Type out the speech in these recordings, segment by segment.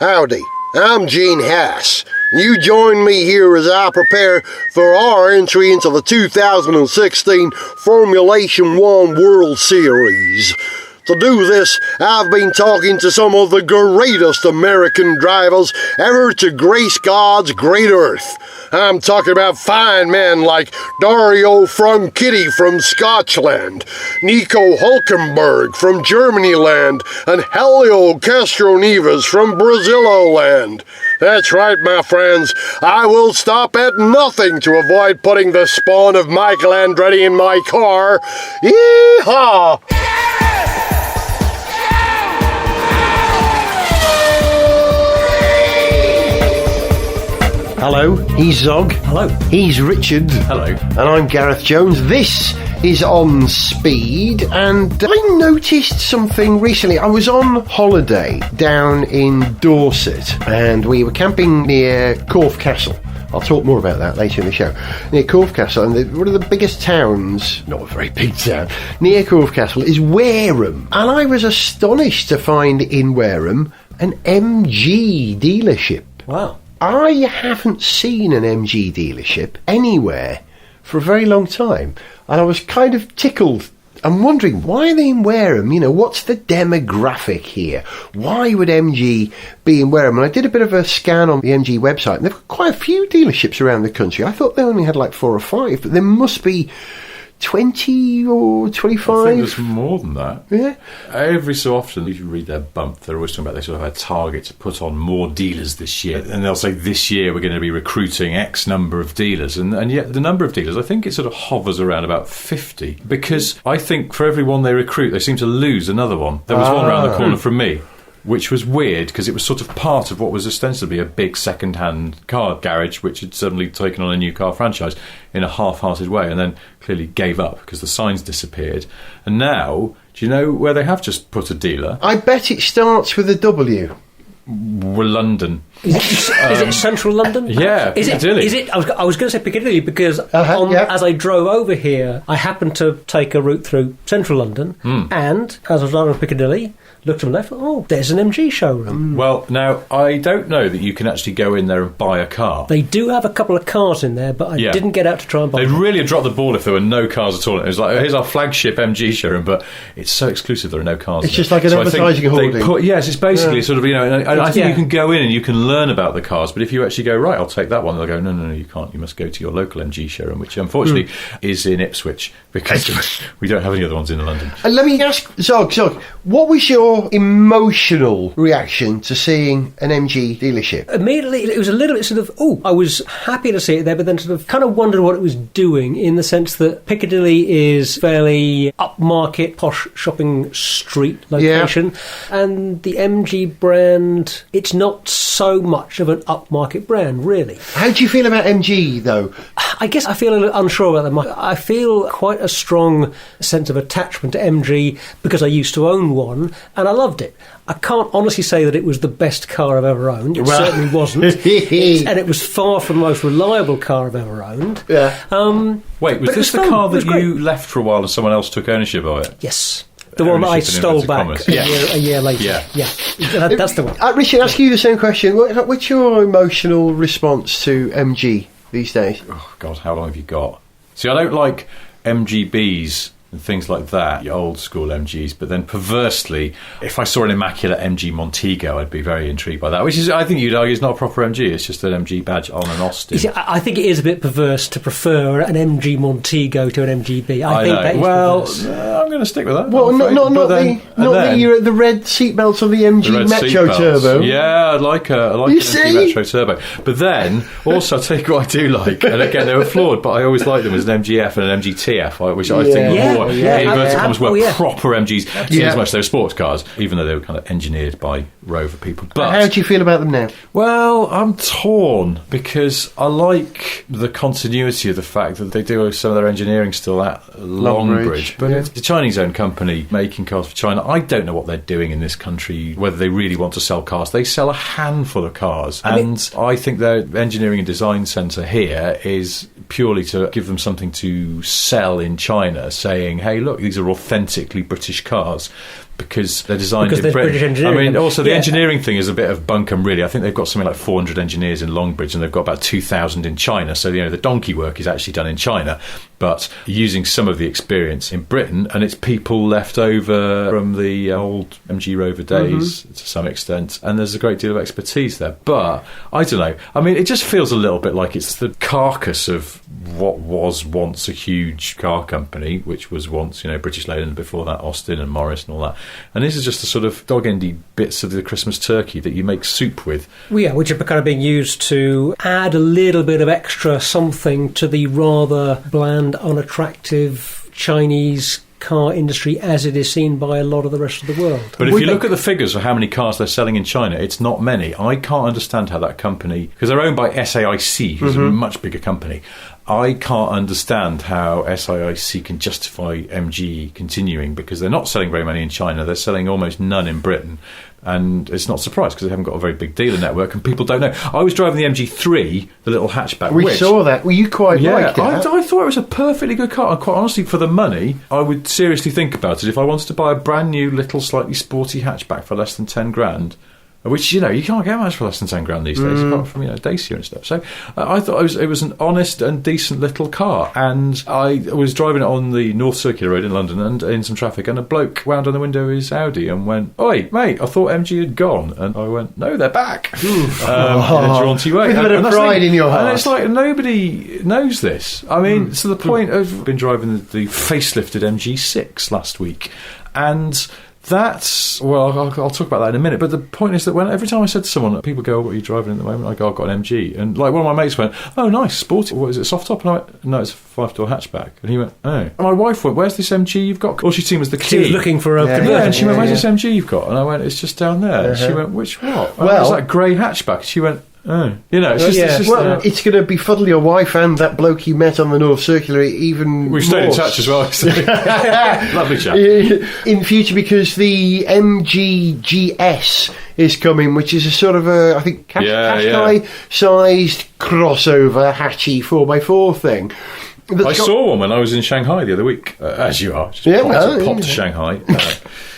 Howdy, I'm Gene Haas. You join me here as I prepare for our entry into the 2016 Formulation 1 World Series. To do this, I've been talking to some of the greatest American drivers ever to grace God's great earth. I'm talking about fine men like Dario Franchitti from Scotland, Nico Hulkenberg from Germanyland, and Helio Castroneves from Brazilo-land. That's right, my friends. I will stop at nothing to avoid putting the spawn of Michael Andretti in my car. Yee-haw! Hello, he's Zog. Hello. He's Richard. Hello. And I'm Gareth Jones. This is On Speed, and I noticed something recently. I was on holiday down in Dorset, and we were camping near Corfe Castle. I'll talk more about that later in the show. Near Corfe Castle, and one of the biggest towns, not a very big town, near Corfe Castle is Wareham. And I was astonished to find in Wareham an MG dealership. Wow. I haven't seen an MG dealership anywhere for a very long time, and I was kind of tickled. I'm wondering, why are they in Wareham? You know, what's the demographic here? Why would MG be in Wareham? And I did a bit of a scan on the MG website, and they've got quite a few dealerships around the country. I thought they only had like 4 or 5, but there must be 20 or 25. I think there's more than that. Yeah. Every so often, if you read their bump, they're always talking about they sort of had a target to put on more dealers this year. And they'll say, this year we're going to be recruiting X number of dealers. And yet the number of dealers, I think it sort of hovers around about 50. Because I think for every one they recruit, they seem to lose another one. There was one around the corner from me, which was weird because it was sort of part of what was ostensibly a big second-hand car garage which had suddenly taken on a new car franchise in a half-hearted way and then clearly gave up because the signs disappeared. And now, do you know where they have just put a dealer? I bet it starts with a W. Well, London. Is it central London? Yeah, Piccadilly. Is it? I was going to say Piccadilly because as I drove over here, I happened to take a route through central London, and as I was driving Piccadilly, looked to my left, oh, there's an MG showroom. Well, now, I don't know that you can actually go in there and buy a car. They do have a couple of cars in there, but I didn't get out to try and buy They'd them. really have dropped the ball if there were no cars at all. It was like, here's our flagship MG showroom, but it's so exclusive there are no cars. It's just like an advertising hoarding. Yes, it's basically sort of, you know, and I think you can go in and you can learn about the cars, but if you actually go, right, I'll take that one, they'll go, no, you can't. You must go to your local MG showroom, which unfortunately is in Ipswich, because we don't have any other ones in London. And let me ask, Zog, what was your emotional reaction to seeing an MG dealership? Immediately, it was a little bit sort of, I was happy to see it there, but then sort of kind of wondered what it was doing in the sense that Piccadilly is fairly upmarket, posh shopping street location, and the MG brand, it's not so much of an upmarket brand, really. How do you feel about MG, though? I guess I feel a little unsure about them. I feel quite a strong sense of attachment to MG because I used to own one, and I loved it. I can't honestly say that it was the best car I've ever owned. It certainly wasn't. And it was far from the most reliable car I've ever owned. Yeah. Wait, was this the car that you left for a while and someone else took ownership of it? Yes. The one that I stole back a year later. Yeah. That's the one. Richard, ask you the same question. What's your emotional response to MG these days? Oh, God, how long have you got? See, I don't like MGBs and things like that, your old school MGs, but then perversely, if I saw an immaculate MG Montego, I'd be very intrigued by that, which is, I think you'd argue, is not a proper MG, it's just an MG badge on an Austin. You see, I think it is a bit perverse to prefer an MG Montego to an MGB. I think know. that is perverse. I'm going to stick with that. Well, not the red seatbelts on the MG Metro Turbo. Yeah, I like an MG Metro Turbo. But then, also, I'll tell you what I do like, and again, they were flawed, but I always liked them as an MGF and an MGTF, which I think were more, inverted commas, were proper MGs, as much as they were sports cars, even though they were kind of engineered by Rover people. But how do you feel about them now? Well, I'm torn, because I like the continuity of the fact that they do some of their engineering still at Longbridge. But it's a Chinese-owned company making cars for China. I don't know what they're doing in this country, whether they really want to sell cars. They sell a handful of cars, I think their engineering and design centre here is purely to give them something to sell in China, saying, hey, look, these are authentically British cars. because they're designed Because in there's Britain. British engineering. I mean, also the Yeah. engineering thing is a bit of bunkum, really. I think they've got something like 400 engineers in Longbridge, and they've got about 2,000 in China. So, the donkey work is actually done in China, but using some of the experience in Britain, and it's people left over from the old MG Rover days to some extent, and there's a great deal of expertise there. But I don't know. I mean, it just feels a little bit like it's the carcass of what was once a huge car company, which was once, British Leyland, before that Austin and Morris and all that. And this is just the sort of dog-endy bits of the Christmas turkey that you make soup with. Well, yeah, which are kind of being used to add a little bit of extra something to the rather bland, unattractive Chinese car industry as it is seen by a lot of the rest of the world. But if you look at the figures of how many cars they're selling in China, it's not many. I can't understand how that company, because they're owned by SAIC, who's a much bigger company. I can't understand how SAIC can justify MG continuing, because they're not selling very many in China. They're selling almost none in Britain. And it's not a surprise because they haven't got a very big dealer network and people don't know. I was driving the MG3, the little hatchback. We saw that. Well, you quite liked it. I thought it was a perfectly good car. And quite honestly, for the money, I would seriously think about it. If I wanted to buy a brand new little slightly sporty hatchback for less than 10 grand, which, you can't get much for less than 10 grand these days, apart from, Dacia and stuff. So I thought it was an honest and decent little car. And I was driving it on the North Circular Road in London and in some traffic, and a bloke wound on the window of his Audi and went, "Oi, mate, I thought MG had gone." And I went, "No, they're back." In a jaunty way. With a bit of pride in your heart. And it's like, nobody knows this. I mean, to the point of, I've been driving the facelifted MG6 last week, and that's, well, I'll talk about that in a minute, but the point is that every time I said to someone, people go, "What are you driving at the moment?" I go, "I've got an MG." And like one of my mates went, "Oh, nice, sporty. What is it, soft top?" And I went, "No, it's a 5-door hatchback." And he went, "Oh." And my wife went, "Where's this MG you've got?" All she'd seen was the key. She was looking for a converter. Yeah, and she went, "Where's this MG you've got?" And I went, "It's just down there." And she went, "Which what?" And it was that grey hatchback. And she went, "Oh." It's going to befuddle your wife and that bloke you met on the North Circular even We've stayed in more. touch as well. Lovely chap. In future, because the MG GS is coming, which is a sort of a, I think, Qashqai-sized crossover hatchy 4x4 thing. I saw one when I was in Shanghai the other week, as you are. Popped to Shanghai.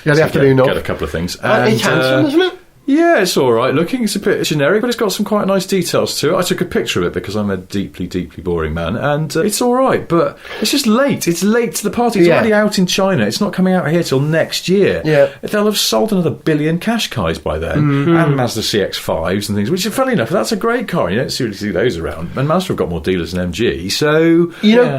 The afternoon off. Get a couple of things. It's handsome, isn't it? Yeah, it's all right looking. It's a bit generic, but it's got some quite nice details to it. I took a picture of it because I'm a deeply, deeply boring man, and it's all right, but it's just late. It's late to the party. It's already out in China. It's not coming out here till next year. Yeah. They'll have sold another 1 billion Qashqais by then, and Mazda CX-5s and things, which, funny enough, that's a great car. You don't seriously see those around. And Mazda have got more dealers than MG, so...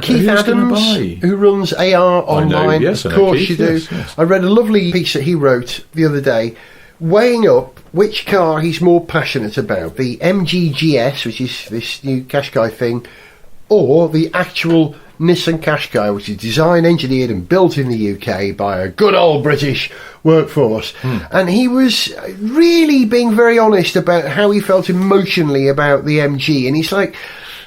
Keith Adams, who runs AR Online, Yes, of course Keith, you do. yes. I read a lovely piece that he wrote the other day, weighing up which car he's more passionate about, the MG GS, which is this new Qashqai thing, or the actual Nissan Qashqai, which is designed, engineered and built in the UK by a good old British workforce. And he was really being very honest about how he felt emotionally about the MG, and he's like,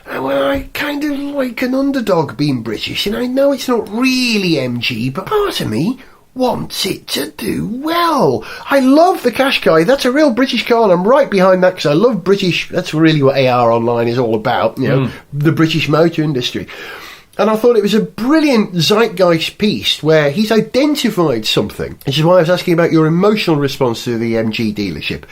"Well, I kind of like an underdog being British, and I know it's not really MG, but part of me wants it to do well. I love the Qashqai. That's a real British car, and I'm right behind that because I love British. That's really what AR Online is all about, the British motor industry." And I thought it was a brilliant zeitgeist piece where he's identified something, which is why I was asking about your emotional response to the MG dealership,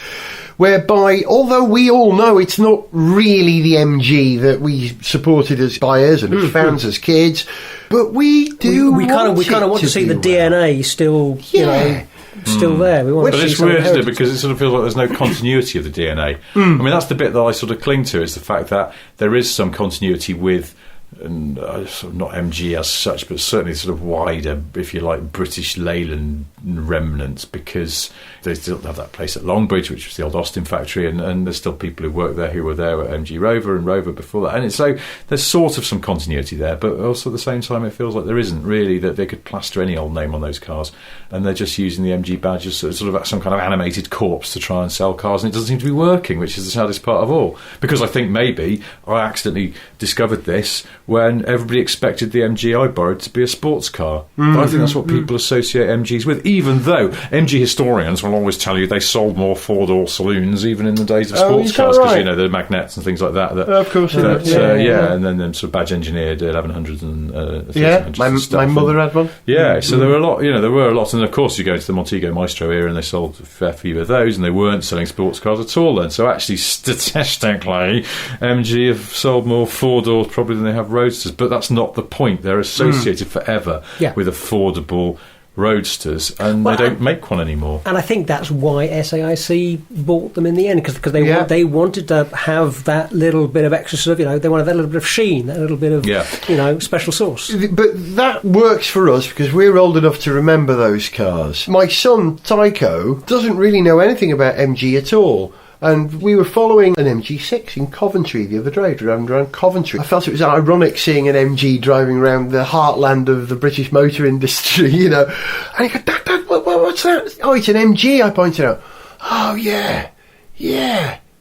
whereby, although we all know it's not really the MG that we supported as buyers and as fans as kids, but we do we kind of want to see the DNA still, still there. We want But to see it's weird, isn't it? heritage. Because it sort of feels like there's no continuity of the DNA. I mean, that's the bit that I sort of cling to, is the fact that there is some continuity with, and sort of not MG as such, but certainly sort of wider, if you like, British Leyland remnants, because they still have that place at Longbridge, which was the old Austin factory, and there's still people who work there who were there at MG Rover and Rover before that, and so there's sort of some continuity there, but also at the same time it feels like there isn't really, that they could plaster any old name on those cars, and they're just using the MG badge as sort of some kind of animated corpse to try and sell cars, and it doesn't seem to be working, which is the saddest part of all, because I think maybe I accidentally discovered this when everybody expected the MG I borrowed to be a sports car. But I think that's what people associate MGs with, even though MG historians will always tell you they sold more four-door saloons even in the days of sports cars, because, you know, the magnets and things like that. Of course. And then them sort of badge-engineered 1100s and 1300s and stuff. My mother had one. Yeah, so there were a lot, and of course you go into the Montego Maestro era and they sold a fair few of those, and they weren't selling sports cars at all then. So actually, statistically, MG have sold more four-doors probably than they have roadsters, but that's not the point. They're associated forever with affordable roadsters, and they don't make one anymore. And I think that's why SAIC bought them in the end, because they wanted to have that little bit of extra sort of, they wanted that little bit of sheen, that little bit of, special sauce. But that works for us because we're old enough to remember those cars. My son, Tycho, doesn't really know anything about MG at all. And we were following an MG6 in Coventry the other day, driving around Coventry. I felt it was ironic seeing an MG driving around the heartland of the British motor industry, And he goes, Dad, what's that? Oh, it's an MG, I pointed out. Oh, yeah.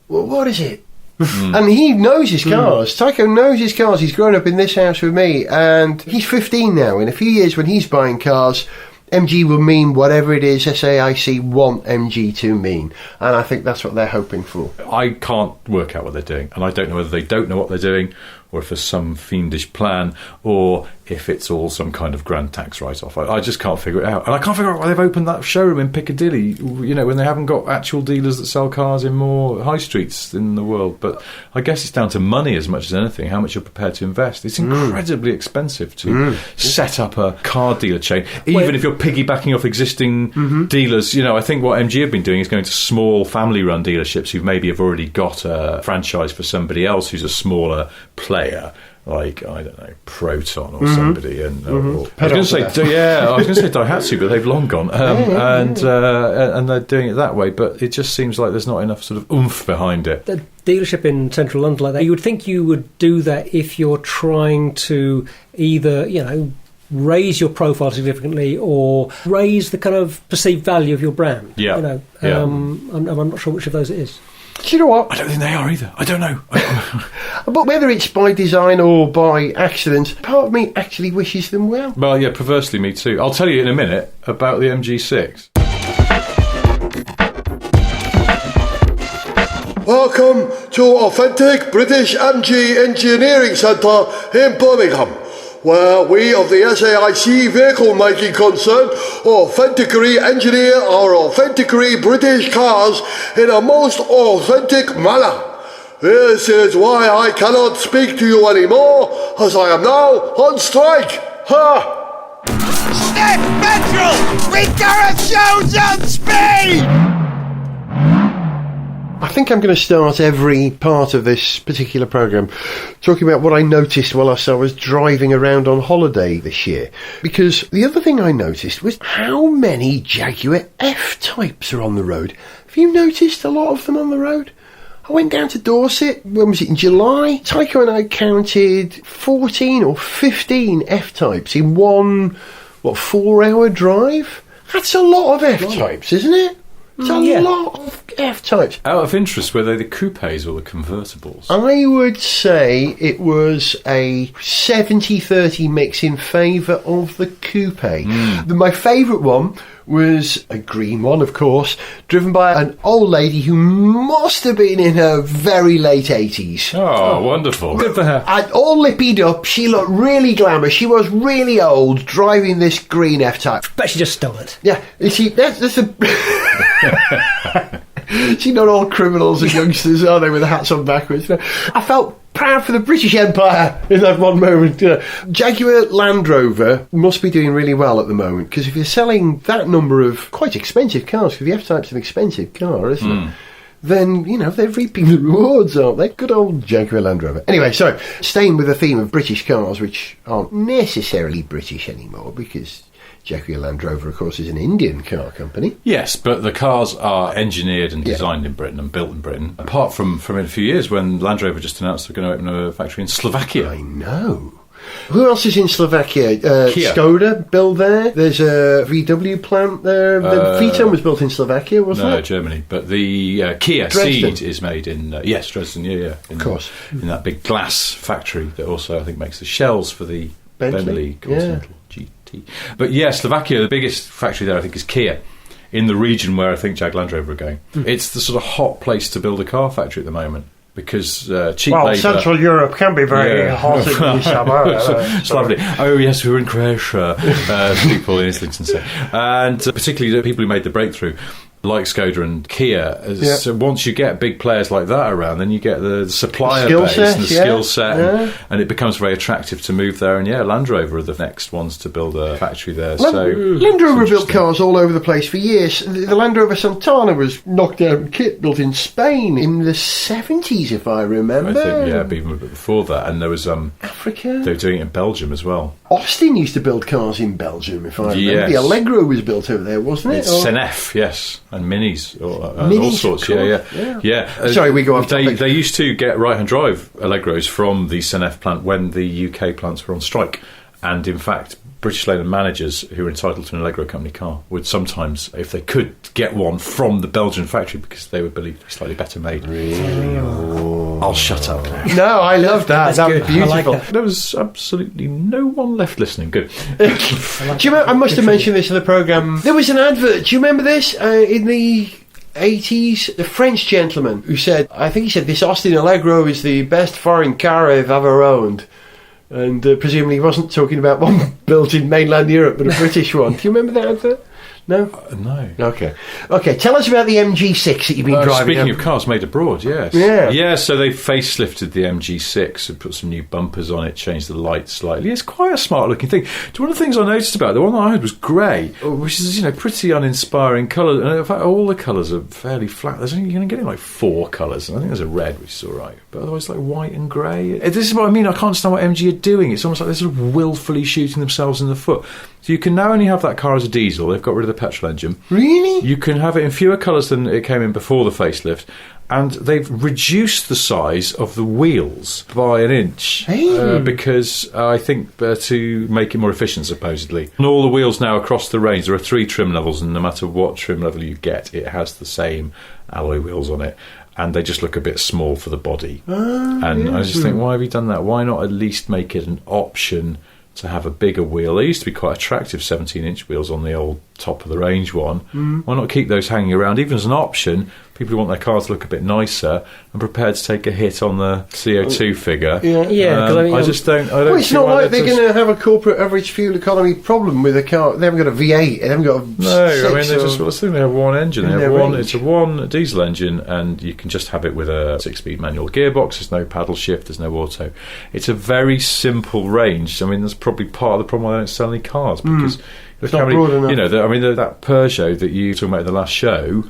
Well, what is it? And he knows his cars. Tycho knows his cars. He's grown up in this house with me, and he's 15 now. In a few years, when he's buying cars, MG will mean whatever it is SAIC want MG to mean, and I think that's what they're hoping for. I can't work out what they're doing, and I don't know whether they don't know what they're doing, or if there's some fiendish plan, or if it's all some kind of grand tax write-off. I just can't figure it out. And I can't figure out why they've opened that showroom in Piccadilly, when they haven't got actual dealers that sell cars in more high streets in the world. But I guess it's down to money as much as anything, how much you're prepared to invest. It's incredibly expensive to set up a car dealer chain, even if you're piggybacking off existing dealers. I think what MG have been doing is going to small family-run dealerships who maybe have already got a franchise for somebody else who's a smaller player, like, I don't know, Proton or somebody. And I was going to say Daihatsu, but they've long gone. And they're doing it that way, but it just seems like there's not enough sort of oomph behind it. The dealership in central London like that, you would think you would do that if you're trying to either, raise your profile significantly or raise the kind of perceived value of your brand. I'm not sure which of those it is. Do you know what? I don't think they are either. I don't know. But whether it's by design or by accident, part of me actually wishes them well. Well, yeah, perversely me too. I'll tell you in a minute about the MG6. Welcome to Authentic British MG Engineering Centre in Birmingham, where we of the SAIC vehicle making concern authentically engineer our authentically British cars in a most authentic manner. This is why I cannot speak to you anymore, as I am now on strike. Ha! Sniff Petrol with Gareth Jones on speed! I think I'm going to start every part of this particular programme talking about what I noticed whilst I was driving around on holiday this year. Because the other thing I noticed was how many Jaguar F-Types are on the road. Have you noticed a lot of them on the road? I went down to Dorset, when was it, in July? Tycho and I counted 14 or 15 F-Types in one, 4-hour drive? That's a lot of F-Types, isn't it? It's a lot of F-Types. Out of interest, were they the coupes or the convertibles? I would say it was a 70-30 mix in favour of the coupe. My favourite one was a green one, of course, driven by an old lady who must have been in her very late 80s. Oh, wonderful. Good for her. And all lippied up, she looked really glamorous. She was really old, driving this green F-Type. Bet she just stole it. Yeah, that's a... See, not all criminals and youngsters, are they, with the hats on backwards? I felt proud for the British Empire in that one moment. Jaguar Land Rover must be doing really well at the moment, because if you're selling that number of quite expensive cars, because the F-Type's an expensive car, isn't it? Then, they're reaping the rewards, aren't they? Good old Jaguar Land Rover. Anyway, so, staying with the theme of British cars, which aren't necessarily British anymore, because Jaguar Land Rover, of course, is an Indian car company. Yes, but the cars are engineered and designed in Britain and built in Britain. Apart from in a few years when Land Rover just announced they're going to open a factory in Slovakia. I know. Who else is in Slovakia? Kia. Skoda built there. There's a VW plant there. The Phaeton was built in Slovakia, wasn't No, it? Germany. But the Kia Dresden. Ceed is made in Dresden. Yeah. Of course. In that big glass factory that also I think makes the shells for the Bentley, Continental GT. But yeah, Slovakia, the biggest factory there I think is Kia. In the region where I think Jag Land Rover are going. It's the sort of hot place to build a car factory at the moment because cheap labour. Central Europe can be very hot in the summer. It's lovely. Oh yes, we were in Croatia, people in Islington say. And particularly the people who made the breakthrough, like Skoda and Kia. So once you get big players like that around, then you get the supplier base and the skill set, and it becomes very attractive to move there. And Land Rover are the next ones to build a factory there. Land Rover built cars all over the place for years. The Land Rover Santana was knocked down kit built in Spain in the 70s, if I remember. I think, even a bit before that. And there was Africa. they were doing it in Belgium as well. Austin used to build cars in Belgium, if I remember. Yes. The Allegro was built over there, wasn't it? It's Senef, yes, and Minis, all Minis, sorts. of course. Yeah. Sorry, we go off topic. They used to get right-hand drive Allegros from the Senef plant when the UK plants were on strike, and in fact, British Leyland managers who were entitled to an Allegro company car would sometimes, if they could, get one from the Belgian factory because they were believed to be slightly better made. Really? I'll shut up now. No, I love that. That's That was good. I like beautiful. that. There was absolutely no one left listening. Good. Do you remember, I must have mentioned this in the programme. There was an advert, do you remember this? In the 80s, the French gentleman who said, I think he said, this Austin Allegro is the best foreign car I've ever owned. And presumably he wasn't talking about one built in mainland Europe, but a British one. Do you remember that advert? No? No. Okay, tell us about the MG6 that you've been driving. Speaking of cars made abroad, yes. Yeah. Yeah, so they facelifted the MG6 and put some new bumpers on it, changed the lights slightly. It's quite a smart looking thing. One of the things I noticed about it, the one that I had was grey, which is, pretty uninspiring colour. And in fact, all the colours are fairly flat. You're going to get like 4 colours, and I think there's a red, which is all right. But otherwise, like white and grey. This is what I mean. I can't understand what MG are doing. It's almost like they're sort of willfully shooting themselves in the foot. So you can now only have that car as a diesel. They've got rid of the petrol engine. Really? You can have it in fewer colours than it came in before the facelift. And they've reduced the size of the wheels by an inch because I think to make it more efficient, supposedly. And all the wheels now across the range, there are 3 trim levels, and no matter what trim level you get, it has the same alloy wheels on it. And they just look a bit small for the body. I just think, why have you done that? Why not at least make it an option to have a bigger wheel? They used to be quite attractive 17-inch wheels on the old top of the range one. Why not keep those hanging around, even as an option? People who want their cars to look a bit nicer and prepared to take a hit on the CO2 figure. I just don't. Well, it's not like they're going to have a corporate average fuel economy problem with a car. They haven't got a V8. They haven't got a they have one engine. It's a one diesel engine, and you can just have it with a 6-speed manual gearbox. There's no paddle shift. There's no auto. It's a very simple range. I mean, that's probably part of the problem why I don't sell any cars because it's not broad enough. That Peugeot that you talked about in the last show.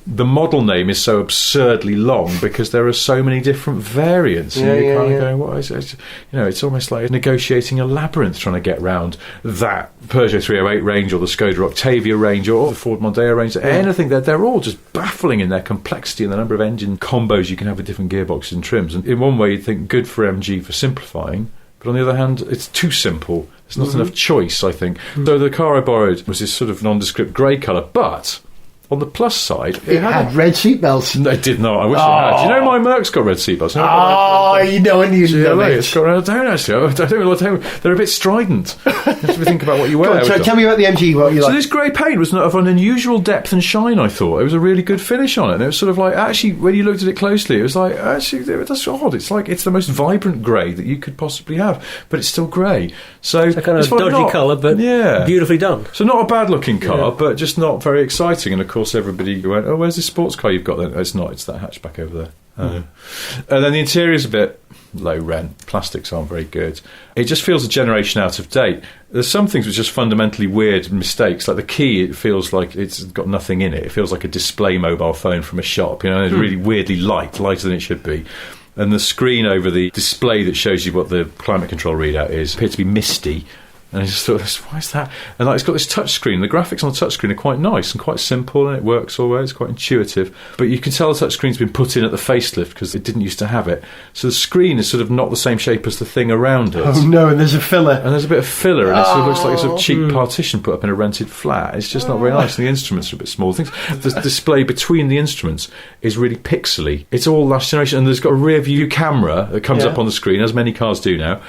The model name is so absurdly long because there are so many different variants. And you're kind of going, what is it? It's almost like negotiating a labyrinth trying to get round that Peugeot 308 range or the Skoda Octavia range or the Ford Mondeo range. Anything that they're all just baffling in their complexity and the number of engine combos you can have with different gearboxes and trims. And in one way, you'd think good for MG for simplifying. But on the other hand, it's too simple. There's not enough choice, I think. So the car I borrowed was this sort of nondescript grey colour, but on the plus side, it had red seatbelts. No, it did not. I wish it had. You know, my Merc's got red seatbelts. You know, and you know it. It's got. I don't actually. They're a bit strident. You have to think about what you wear. So tell me about the MG. What you like? So this grey paint was of an unusual depth and shine. I thought it was a really good finish on it. And it was sort of like actually, when you looked at it closely, it was like actually that's odd. It's like it's the most vibrant grey that you could possibly have, but it's still grey. So it's a kind of dodgy colour, but beautifully done. So not a bad looking car, but just not very exciting. And of course, everybody went, "Oh, where's this sports car you've got?" Then it's not. It's that hatchback over there. And then the interior's a bit low rent. Plastics aren't very good. It just feels a generation out of date. There's some things which are just fundamentally weird mistakes. Like the key, it feels like it's got nothing in it. It feels like a display mobile phone from a shop. It's really weirdly lighter than it should be. And the screen over the display that shows you what the climate control readout is appears to be misty. And I just thought, why is that? And like, it's got this touch screen. The graphics on the touch screen are quite nice and quite simple, and it works all the way. It's quite intuitive. But you can tell the touch screen's been put in at the facelift because it didn't used to have it. So the screen is sort of not the same shape as the thing around it. Oh no, and there's a filler. And there's a bit of filler, and it sort of looks like a sort of cheap partition put up in a rented flat. It's just not very nice, and the instruments are a bit small. The display between the instruments is really pixely. It's all last generation, and there's got a rear view camera that comes up on the screen, as many cars do now.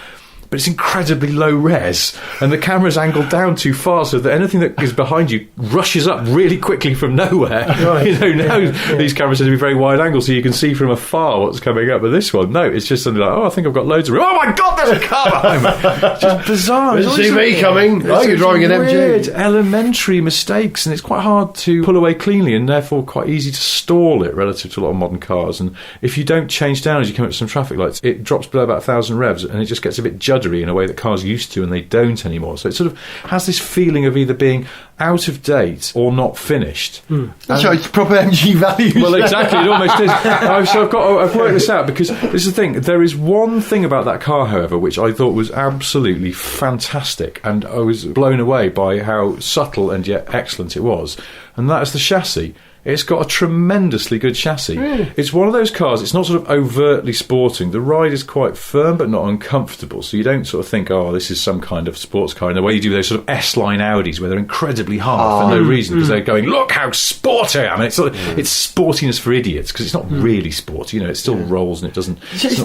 But it's incredibly low res, and the camera's angled down too far so that anything that is behind you rushes up really quickly from nowhere. Right. These cameras tend to be very wide angle so you can see from afar what's coming up. But this one, no, it's just something like, I think I've got loads of room. Oh my God, there's a car behind me! It's just bizarre. Didn't see me coming. Oh, you're driving an MG. Weird, elementary mistakes, and it's quite hard to pull away cleanly, and therefore quite easy to stall it relative to a lot of modern cars. And if you don't change down as you come up to some traffic lights, it drops below about 1,000 revs, and it just gets a bit juddery in a way that cars used to, and they don't anymore. So it sort of has this feeling of either being out of date or not finished. That's right, it's proper MG values. Well, exactly, it almost is. I've worked this out, because this is the thing. There is one thing about that car, however, which I thought was absolutely fantastic, and I was blown away by how subtle and yet excellent it was, and that is the chassis. It's got a tremendously good chassis. Really? It's one of those cars, it's not sort of overtly sporting. The ride is quite firm but not uncomfortable, so you don't sort of think, this is some kind of sports car, in the way you do those sort of S-line Audis where they're incredibly hard for no reason, because they're going, look how sporty I am. It's sportiness for idiots, because it's not really sporty, it still rolls and it doesn't...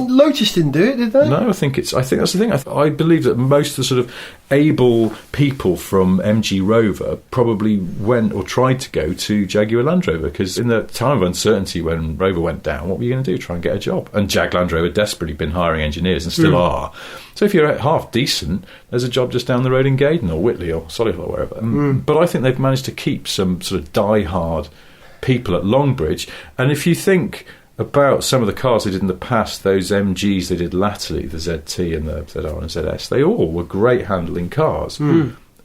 Lotus didn't do it, did they? No, I think that's the thing. I believe that most of the sort of able people from MG Rover probably went or tried to go to Jaguar Land Rover, because in the time of uncertainty when Rover went down, what were you going to do? Try and get a job? And Jag Land Rover desperately been hiring engineers and still are. So if you're half decent, there's a job just down the road in Gaydon or Whitley or Solihull or wherever. But I think they've managed to keep some sort of die-hard people at Longbridge. And if you think about some of the cars they did in the past, those MGs they did latterly, the ZT and the ZR and ZS, they all were great handling cars.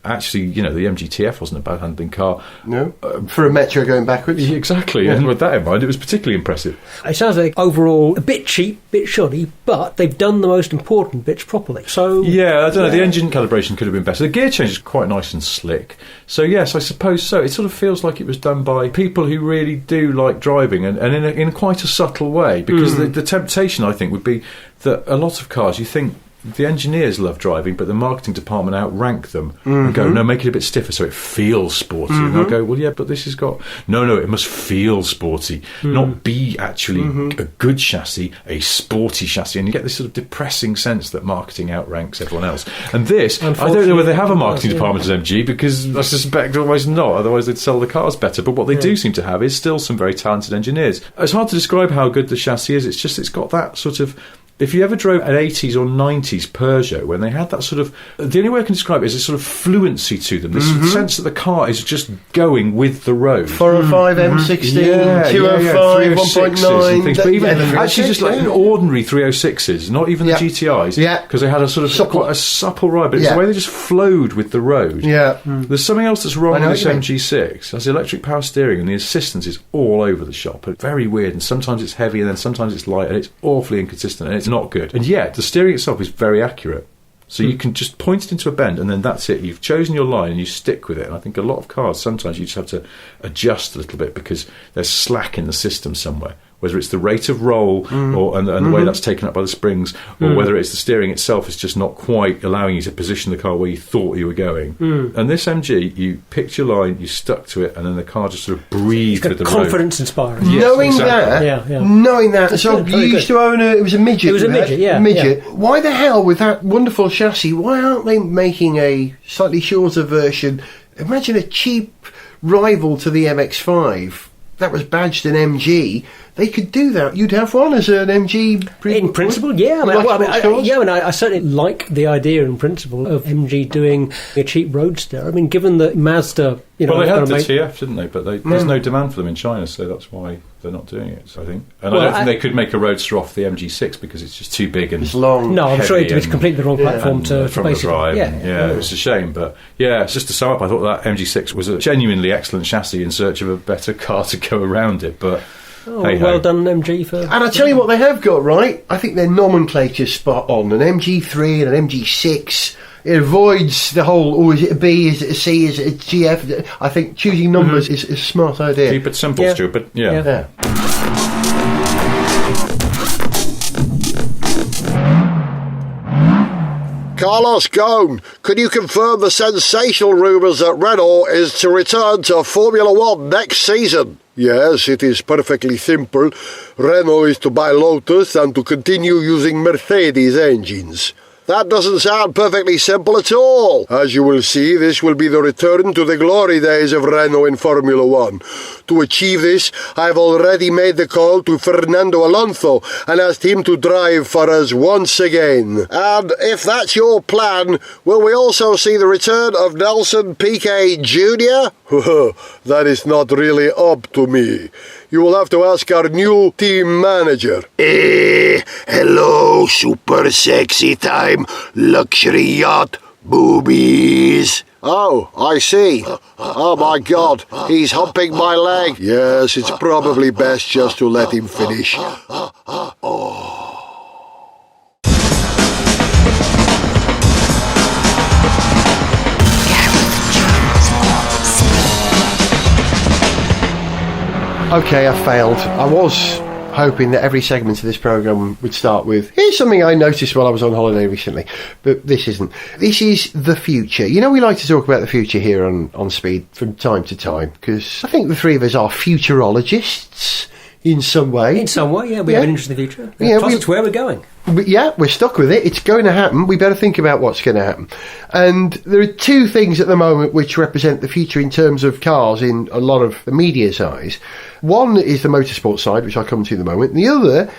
Actually, the MGTF wasn't a bad handling car. No, for a Metro going backwards. Exactly, and with that in mind, it was particularly impressive. It sounds like overall a bit cheap, bit shoddy, but they've done the most important bits properly. So yeah, I don't know, the engine calibration could have been better. The gear change is quite nice and slick. So yes, I suppose so. It sort of feels like it was done by people who really do like driving, and in quite a subtle way, because the temptation, I think, would be that a lot of cars, you think, the engineers love driving, but the marketing department outrank them and go, no, make it a bit stiffer so it feels sporty. And they'll go, well, yeah, but this has got... No, it must feel sporty, not be actually a good chassis, a sporty chassis. And you get this sort of depressing sense that marketing outranks everyone else. And this, I don't know whether they have a marketing department at MG, because I suspect almost not, otherwise they'd sell the cars better. But what they do seem to have is still some very talented engineers. It's hard to describe how good the chassis is. It's just, it's got that sort of... If you ever drove an 80s or 90s Peugeot, when they had that sort of... The only way I can describe it is a sort of fluency to them, this sense that the car is just going with the road. 405 M16, 205, 1.9... and things, but even actually just like ordinary 306s, not even the GTIs, because they had a sort of quite a supple ride, but it's the way they just flowed with the road. There's something else that's wrong with this MG6. It has electric power steering, and the assistance is all over the shop. It's very weird, and sometimes it's heavy, and then sometimes it's light, and it's awfully inconsistent, and it's not good. And yet, the steering itself is very accurate. So you can just point it into a bend, and then that's it. You've chosen your line, and you stick with it. And I think a lot of cars, sometimes you just have to adjust a little bit because there's slack in the system somewhere. Whether it's the rate of roll or and the way that's taken up by the springs, or whether it's the steering itself is just not quite allowing you to position the car where you thought you were going. And this MG, you picked your line, you stuck to it, and then the car just sort of breathed with the road. Confidence inspiring. Yes, knowing exactly. knowing that. So you used to own it was a midget. It was a midget, midget. Why the hell, with that wonderful chassis, why aren't they making a slightly shorter version? Imagine a cheap rival to the MX-5 that was badged an MG. They could do that. You'd have one as an MG. In principle, yeah. I certainly like the idea in principle of MG doing a cheap roadster. I mean, given that Mazda, well, they had the TF, didn't they? But there's no demand for them in China, so that's why they're not doing it. So I think, and I don't think they could make a roadster off the MG6 because it's just too big and it's long. No, I'm sure it's completely the wrong platform to basically drive. Yeah, it was a shame, but it's just to sum up, I thought that MG6 was a genuinely excellent chassis in search of a better car to go around it, but. Well done, MG, for... And I tell you what they have got right. I think their nomenclature's spot on. An MG3 and an MG6. It avoids the whole, is it a B, is it a C, is it a GF? I think choosing numbers is a smart idea. Keep it simple, stupid. Yeah. Carlos Ghosn, could you confirm the sensational rumours that Renault is to return to Formula One next season? Yes, it is perfectly simple. Renault is to buy Lotus and to continue using Mercedes engines. That doesn't sound perfectly simple at all. As you will see, this will be the return to the glory days of Renault in Formula One. To achieve this, I have already made the call to Fernando Alonso and asked him to drive for us once again. And if that's your plan, will we also see the return of Nelson Piquet Jr.? That is not really up to me. You will have to ask our new team manager. Hello, super sexy time, luxury yacht, boobies. Oh, I see. Oh my God, he's humping my leg. Yes, it's probably best just to let him finish. Okay, I failed. I was hoping that every segment of this programme would start with, here's something I noticed while I was on holiday recently, but this isn't. This is the future. You know, we like to talk about the future here on Speed from time to time, because I think the three of us are futurologists in some way. In some way, yeah. We have an interest in the future. Yeah, plus it's where we're going. But yeah, we're stuck with it. It's going to happen. We better think about what's going to happen. And there are two things at the moment which represent the future in terms of cars in a lot of the media's eyes. One is the motorsport side, which I'll come to in a moment. And the other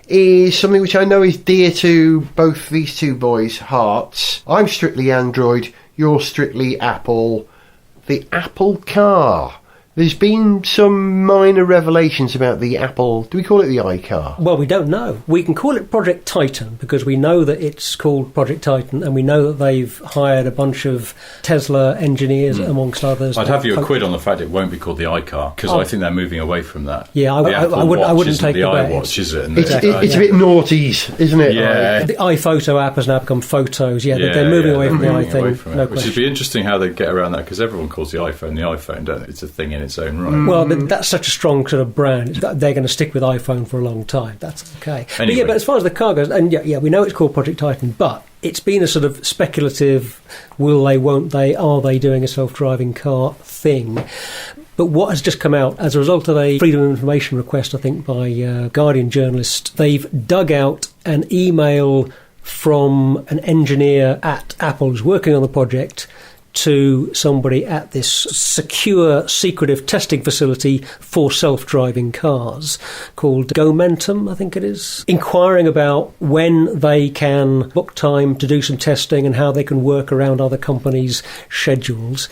is something which I know is dear to both these two boys' hearts. I'm strictly Android, you're strictly Apple. The Apple car. There's been some minor revelations about the Apple... Do we call it the iCar? Well, we don't know. We can call it Project Titan because we know that it's called Project Titan and we know that they've hired a bunch of Tesla engineers, amongst others. I'd have you a quid on the fact it won't be called the iCar because I think they're moving away from that. Yeah, I wouldn't take the iWatch, is it? It's a bit naughties, isn't it? Yeah. The iPhoto app has now become Photos. Yeah, they're moving away from the iPhone. No Which question. would be interesting how they get around that because everyone calls the iPhone, don't it? It's a thing in its own right. Well, but that's such a strong sort of brand. They're going to stick with iPhone for a long time. That's okay. Anyway. But as far as the car goes, and we know it's called Project Titan, but it's been a sort of speculative, will they, won't they, are they doing a self-driving car thing. But what has just come out as a result of a Freedom of Information request, I think, by a Guardian journalist, they've dug out an email from an engineer at Apple who's working on the project to somebody at this secure, secretive testing facility for self-driving cars called Momentum, I think it is, inquiring about when they can book time to do some testing and how they can work around other companies' schedules.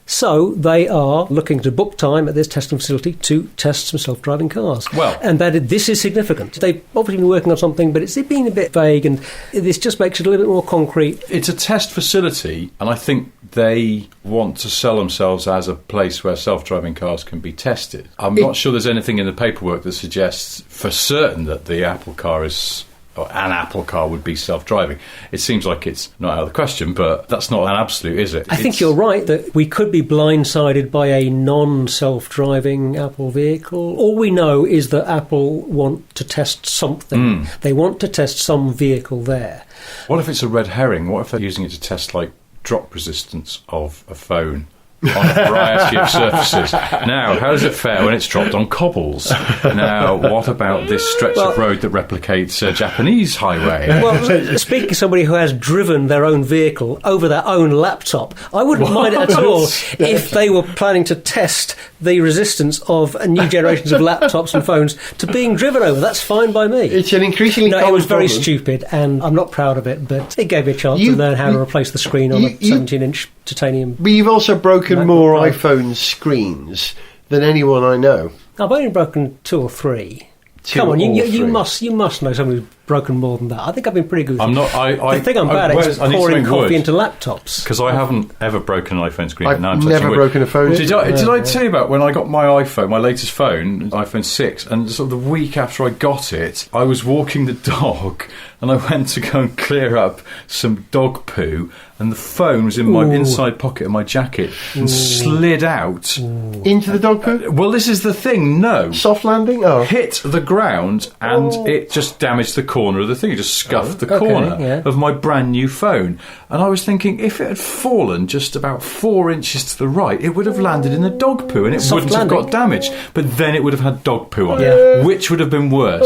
So they are looking to book time at this testing facility to test some self-driving cars. Well, and this is significant. They've obviously been working on something, but it's been a bit vague, and this just makes it a little bit more concrete. It's a test facility, and I think they want to sell themselves as a place where self-driving cars can be tested. I'm not sure there's anything in the paperwork that suggests for certain that the Apple car is... or an Apple car would be self-driving. It seems like it's not out of the question, but that's not an absolute, is it? I think you're right that we could be blindsided by a non-self-driving Apple vehicle. All we know is that Apple want to test something. They want to test some vehicle there. What if it's a red herring? What if they're using it to test, like, drop resistance of a phone on a variety of surfaces? Now, how does it fare when it's dropped on cobbles? Now, what about this stretch of road that replicates a Japanese highway? Well, speaking of somebody who has driven their own vehicle over their own laptop, I wouldn't mind it at all if they were planning to test the resistance of new generations of laptops and phones to being driven over. That's fine by me. It's an increasingly common it was very problem. Stupid, and I'm not proud of it, but it gave me a chance to learn how to replace the screen on a 17-inch titanium. But you've also broken MacBook more Pro. iPhone screens than anyone I know. I've only broken 2 or 3. Two Come on, or you three. must know somebody who's broken more than that. I think I've been pretty good. I'm not. The thing I'm bad at is pouring coffee into laptops. Because I haven't ever broken an iPhone screen. I've Now I'm never broken a phone. Did I tell you about when I got my iPhone, my latest phone, iPhone 6, and sort of the week after I got it, I was walking the dog and I went to go and clear up some dog poo, and the phone was in my inside pocket of my jacket and slid out. Into the dog poo? Well, this is the thing, no. Soft landing? Oh. Hit the ground and it just damaged the corner of the thing. It just scuffed the corner of my brand new phone. And I was thinking, if it had fallen just about 4 inches to the right, it would have landed in the dog poo and it wouldn't have got damaged. But then it would have had dog poo on it, which would have been worse.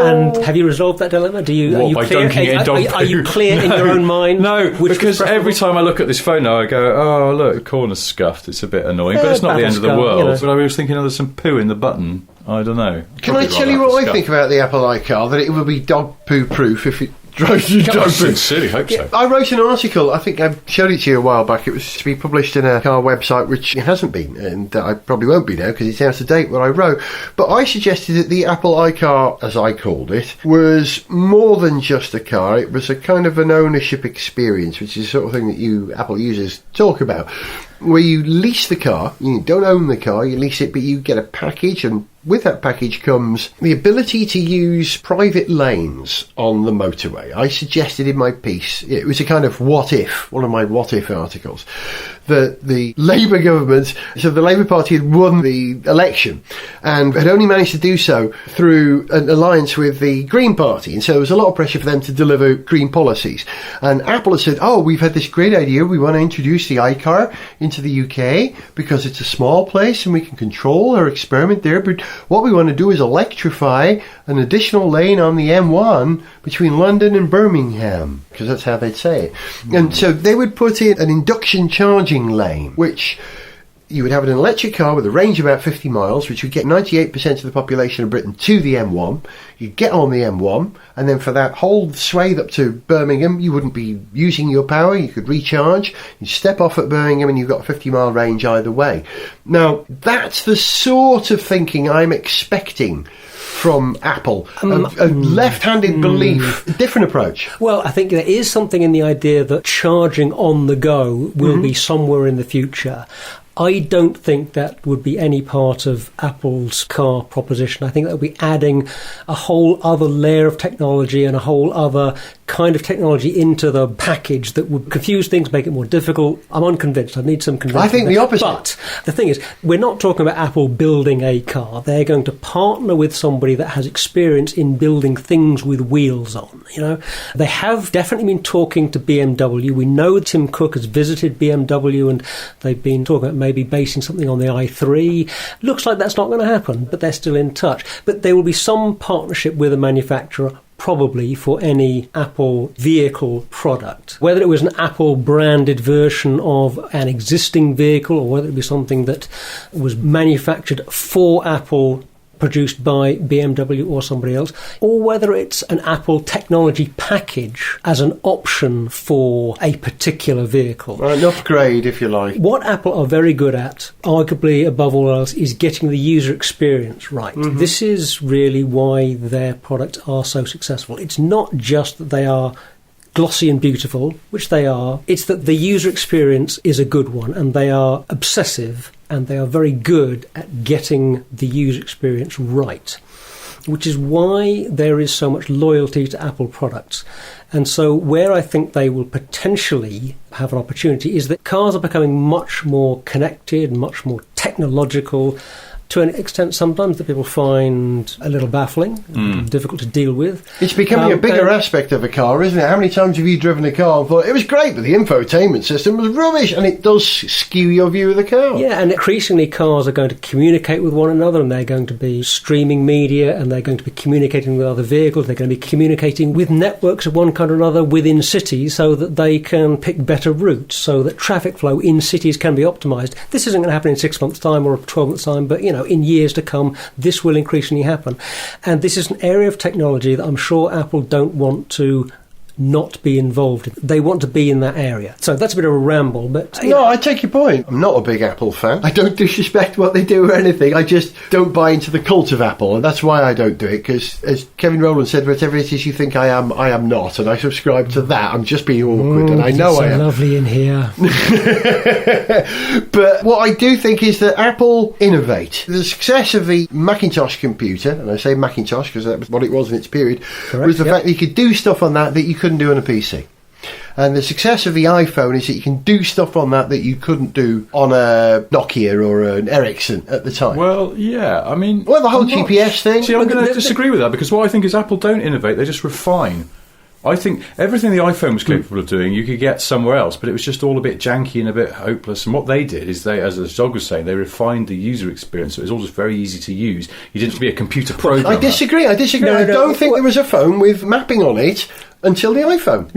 And have you resolved that dilemma? Are you clear in your own mind? No, because every time I look at this phone now, I go, oh, look, the corner's scuffed. It's a bit annoying, but it's not the end of the world. You know. But I was thinking, there's some poo in the button. I don't know. Can I tell you what I think about the Apple iCar? That it will be dog poo proof if it drives you dog poo. I sincerely hope so. I wrote an article, I think I showed it to you a while back. It was to be published in a car website, which it hasn't been, and I probably won't be now because it's out of date what I wrote. But I suggested that the Apple iCar, as I called it, was more than just a car. It was a kind of an ownership experience, which is the sort of thing that you Apple users talk about, where you lease the car. You don't own the car, you lease it, but you get a package, and with that package comes the ability to use private lanes on the motorway. I suggested in my piece, it was a kind of what if, one of my what if articles, that the Labour government, so the Labour Party had won the election and had only managed to do so through an alliance with the Green Party. And so there was a lot of pressure for them to deliver green policies. And Apple had said, oh, we've had this great idea. We want to introduce the iCar into the UK because it's a small place and we can control our experiment there. But what we want to do is electrify an additional lane on the M1 between London and Birmingham, because that's how they'd say it. And so they would put in an induction charging lane, which you would have an electric car with a range of about 50 miles, which would get 98% of the population of Britain to the M1. You'd get on the M1, and then for that whole swathe up to Birmingham, you wouldn't be using your power. You could recharge. You'd step off at Birmingham, and you've got a 50-mile range either way. Now, that's the sort of thinking I'm expecting from Apple. A left-handed belief, a different approach. Well, I think there is something in the idea that charging on the go will be somewhere in the future. I don't think that would be any part of Apple's car proposition. I think that would be adding a whole other layer of technology and a whole other kind of technology into the package that would confuse things, make it more difficult. I'm unconvinced. I need some convincing. I think the opposite. But the thing is, we're not talking about Apple building a car. They're going to partner with somebody that has experience in building things with wheels on. You know, they have definitely been talking to BMW. We know Tim Cook has visited BMW and they've been talking about maybe basing something on the i3. Looks like that's not going to happen, but they're still in touch. But there will be some partnership with a manufacturer, probably, for any Apple vehicle product. Whether it was an Apple branded version of an existing vehicle or whether it be something that was manufactured for Apple, produced by BMW or somebody else, or whether it's an Apple technology package as an option for a particular vehicle. An upgrade, if you like. What Apple are very good at, arguably above all else, is getting the user experience right. Mm-hmm. This is really why their products are so successful. It's not just that they are glossy and beautiful, which they are. It's that the user experience is a good one, and they are obsessive, and they are very good at getting the user experience right, which is why there is so much loyalty to Apple products. And so where I think they will potentially have an opportunity is that cars are becoming much more connected, much more technological, to an extent sometimes that people find a little baffling, difficult to deal with. It's becoming a bigger aspect of a car, isn't it? How many times have you driven a car and thought, it was great, but the infotainment system was rubbish, and it does skew your view of the car. Yeah, and increasingly cars are going to communicate with one another, and they're going to be streaming media, and they're going to be communicating with other vehicles, they're going to be communicating with networks of one kind or another within cities so that they can pick better routes, so that traffic flow in cities can be optimised. This isn't going to happen in 6 months' time or 12 months' time, but, you know, in years to come, this will increasingly happen. And this is an area of technology that I'm sure Apple don't want to not be involved. They want to be in that area. So that's a bit of a ramble, but... No, I take your point. I'm not a big Apple fan. I don't disrespect what they do or anything. I just don't buy into the cult of Apple, and that's why I don't do it, because as Kevin Rowland said, whatever it is you think I am not, and I subscribe to that. I'm just being awkward, and I know I am. It's so lovely in here. But what I do think is that Apple innovate. The success of the Macintosh computer, and I say Macintosh because that was what it was in its period, Correct, was the fact that you could do stuff on that you couldn't do on a PC. And the success of the iPhone is that you can do stuff on that you couldn't do on a Nokia or an Ericsson at the time. Well, yeah, I mean... Well, the whole GPS thing... See, I'm going to disagree with that, because what I think is Apple don't innovate, they just refine. I think everything the iPhone was capable of doing, you could get somewhere else, but it was just all a bit janky and a bit hopeless. And what they did is as Zog was saying, they refined the user experience, so it was all just very easy to use. You didn't have to be a computer programmer. I disagree. No, I don't think there was a phone with mapping on it until the iPhone.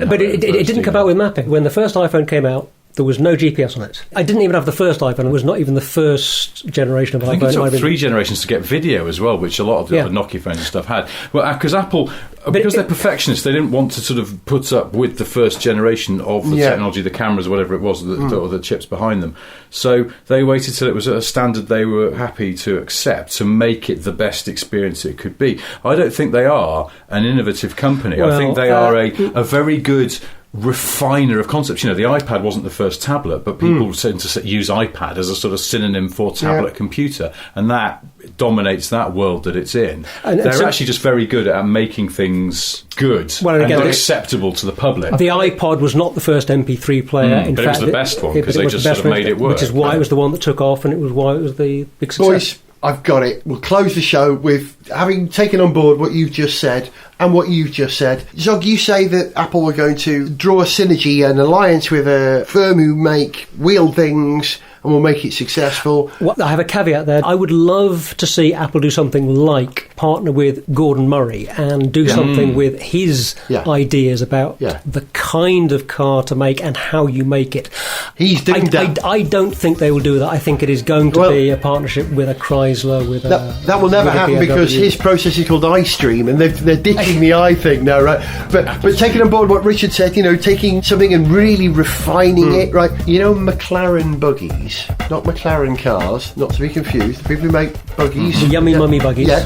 But it didn't come out with mapping. When the first iPhone came out, there was no GPS on it. I didn't even have the first iPhone. It was not even the first generation of iPhone. I think it took 3 generations to get video as well, which a lot of the other Nokia phones and stuff had. Well, because Apple, they're perfectionists, they didn't want to sort of put up with the first generation of the technology, the cameras, whatever it was, or the chips behind them. So they waited till it was at a standard they were happy to accept to make it the best experience it could be. I don't think they are an innovative company. I think they are a very good refiner of concepts. You know, the iPad wasn't the first tablet, but people tend to use iPad as a sort of synonym for tablet computer, and that dominates that world that it's in. And they're actually just very good at making things good and acceptable to the public. The iPod was not the first MP3 player. In but fact, it was the best one, because they just sort of made it work. Which is why it was the one that took off, and it was why it was the big success. Boys, I've got it. We'll close the show with having taken on board what you've just said and what you've just said. Zog, you say that Apple were going to draw a synergy, an alliance with a firm who make wheel things and will make it successful. Well, I have a caveat there. I would love to see Apple do something like partner with Gordon Murray and do something with his ideas about the kind of car to make and how you make it. He's doing that. I don't think they will do that. I think it is going to be a partnership with a Chrysler, with that will never happen, because his process is called iStream, and they're ditching the i thing now, right? But taking on board what Richard said, you know, taking something and really refining it, right? You know, McLaren buggies, not McLaren cars, not to be confused. The people who make buggies, the yummy mummy buggies. Yeah.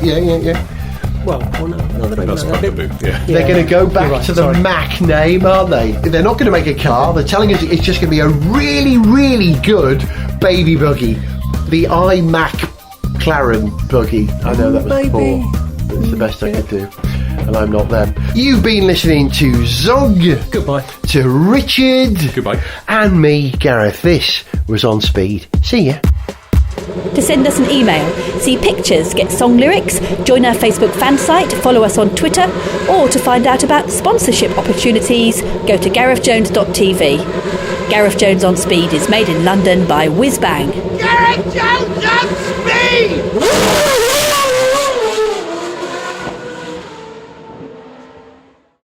Well, no, they don't. They're going to go back to the Mac name, aren't they? They're not going to make a car. They're telling us it's just going to be a really, really good baby buggy. The iMac McLaren buggy. I know that was poor. It's the best I could do, and I'm not them. You've been listening to Zog. Goodbye. To Richard. Goodbye. And me, Gareth. This was On Speed. See ya. To send us an email, see pictures, get song lyrics, join our Facebook fan site, follow us on Twitter, or to find out about sponsorship opportunities, go to GarethJones.tv. Gareth Jones on Speed is made in London by Whizbang. Gareth Jones on Speed!